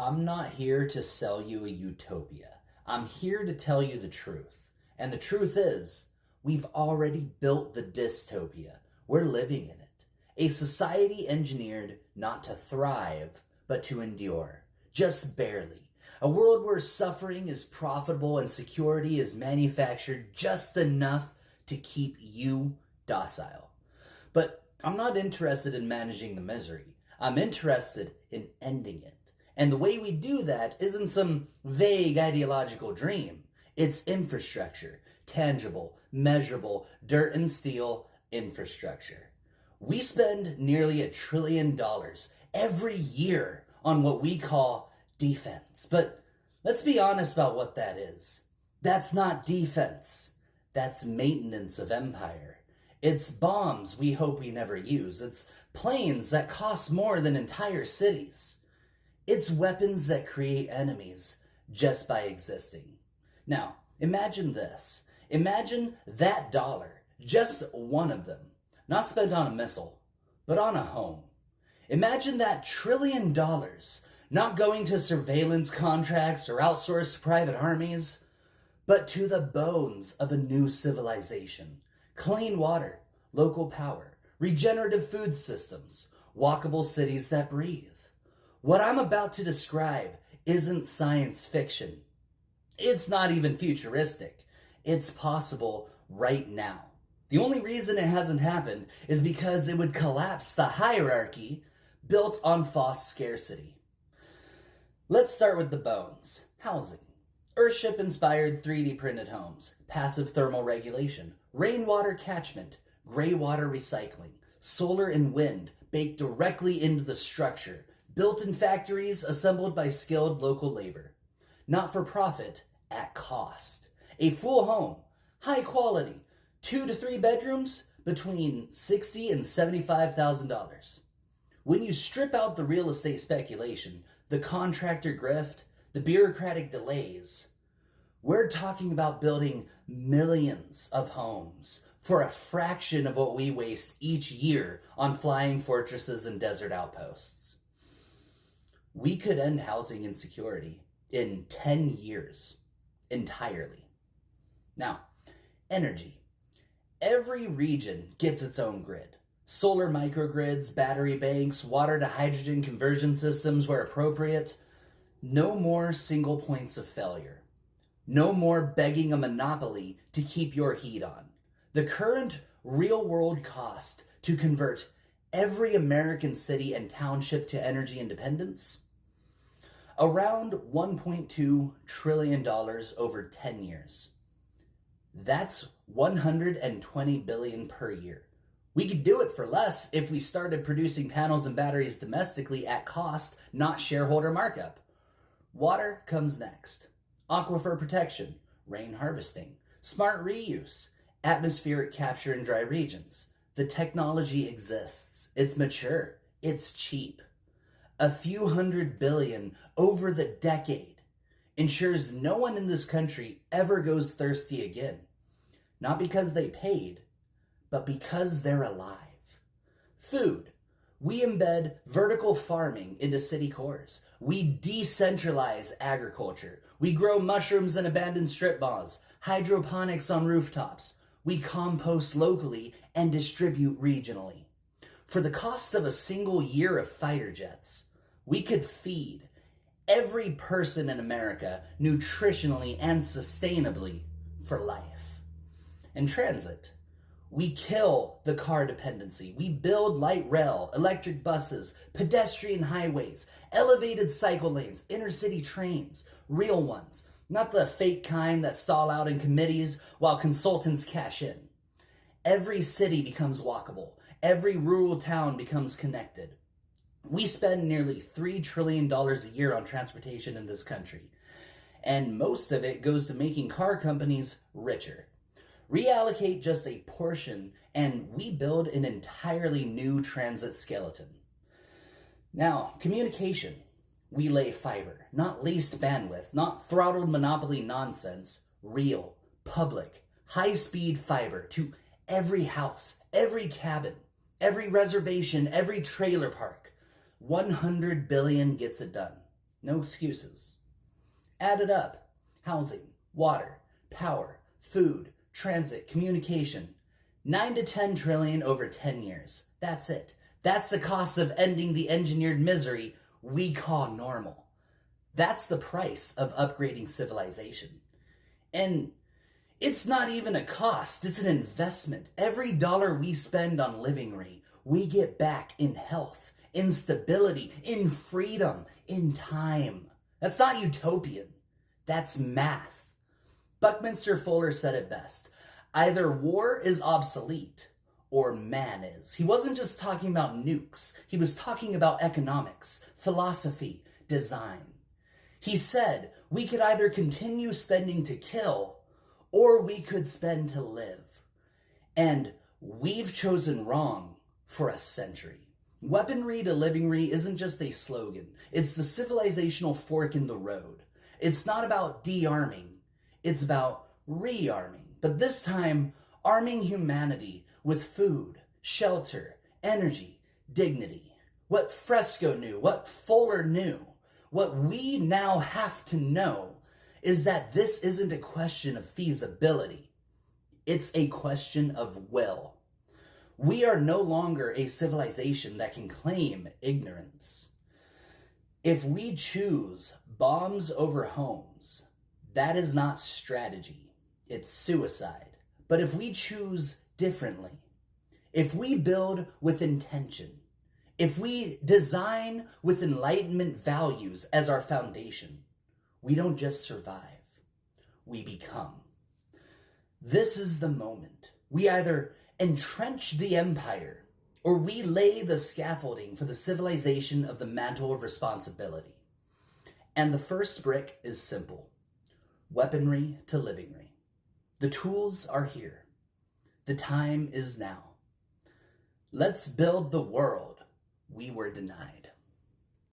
I'm not here to sell you a utopia. I'm here to tell you the truth. And the truth is, we've already built the dystopia. We're living in it. A society engineered not to thrive, but to endure. Just barely. A world where suffering is profitable and security is manufactured just enough to keep you docile. But I'm not interested in managing the misery. I'm interested in ending it. And the way we do that isn't some vague ideological dream. It's infrastructure, tangible, measurable, dirt and steel infrastructure. We spend nearly $1 trillion every year on what we call defense. But let's be honest about what that is. That's not defense. That's maintenance of empire. It's bombs we hope we never use. It's planes that cost more than entire cities. It's weapons that create enemies just by existing. Now, imagine this. Imagine that dollar, just one of them, not spent on a missile, but on a home. Imagine that $1 trillion not going to surveillance contracts or outsourced private armies, but to the bones of a new civilization. Clean water, local power, regenerative food systems, walkable cities that breathe. What I'm about to describe isn't science fiction. It's not even futuristic. It's possible right now. The only reason it hasn't happened is because it would collapse the hierarchy built on false scarcity. Let's start with the bones. Housing. Earthship-inspired 3D printed homes, passive thermal regulation, rainwater catchment, gray water recycling, solar and wind baked directly into the structure, built in factories assembled by skilled local labor. Not for profit, at cost. A full home, high quality, 2 to 3 bedrooms, between $60,000 and $75,000. When you strip out the real estate speculation, the contractor grift, the bureaucratic delays, we're talking about building millions of homes for a fraction of what we waste each year on flying fortresses and desert outposts. We could end housing insecurity in 10 years entirely. Now, energy. Every region gets its own grid. Solar microgrids, battery banks, water to hydrogen conversion systems where appropriate. No more single points of failure. No more begging a monopoly to keep your heat on. The current real-world cost to convert every American city and township to energy independence? Around $1.2 trillion over 10 years. That's $120 billion per year. We could do it for less if we started producing panels and batteries domestically at cost, not shareholder markup. Water comes next. Aquifer protection, rain harvesting, smart reuse, atmospheric capture in dry regions. The technology exists. It's mature. It's cheap. A few $100 billion over the decade ensures no one in this country ever goes thirsty again. Not because they paid, but because they're alive. Food. We embed vertical farming into city cores. We decentralize agriculture. We grow mushrooms in abandoned strip malls, hydroponics on rooftops. We compost locally and distribute regionally. For the cost of a single year of fighter jets, we could feed every person in America nutritionally and sustainably for life. And transit. We kill the car dependency. We build light rail, electric buses, pedestrian highways, elevated cycle lanes, intercity trains, real ones, not the fake kind that stall out in committees while consultants cash in. Every city becomes walkable. Every rural town becomes connected. We spend nearly $3 trillion a year on transportation in this country, and most of it goes to making car companies richer. Reallocate just a portion, and we build an entirely new transit skeleton. Now, communication. We lay fiber, not leased bandwidth, not throttled monopoly nonsense, real, public, high-speed fiber to every house, every cabin, every reservation, every trailer park. 100 billion gets it done. No excuses. Add it up. Housing, water, power, food, transit, communication. 9 to 10 trillion over 10 years. That's it. That's the cost of ending the engineered misery we call normal. That's the price of upgrading civilization. And it's not even a cost, it's an investment. Every dollar we spend on Livingry, we get back in health, in stability, in freedom, in time. That's not utopian. That's math. Buckminster Fuller said it best. Either war is obsolete or man is. He wasn't just talking about nukes. He was talking about economics, philosophy, design. He said we could either continue spending to kill or we could spend to live. And we've chosen wrong for a century. Weaponry to Livingry isn't just a slogan. It's the civilizational fork in the road. It's not about de-arming. It's about rearming. But this time, arming humanity with food, shelter, energy, dignity. What Fresco knew, what Fuller knew, what we now have to know is that this isn't a question of feasibility. It's a question of will. We are no longer a civilization that can claim ignorance. If we choose bombs over homes, that is not strategy. It's suicide. But if we choose differently, if we build with intention, if we design with Enlightenment values as our foundation, we don't just survive, we become. This is the moment. We either entrench the empire or we lay the scaffolding for the civilization of the mantle of responsibility. And the first brick is simple. Weaponry to Livingry. The tools are here. The time is now. Let's build the world we were denied.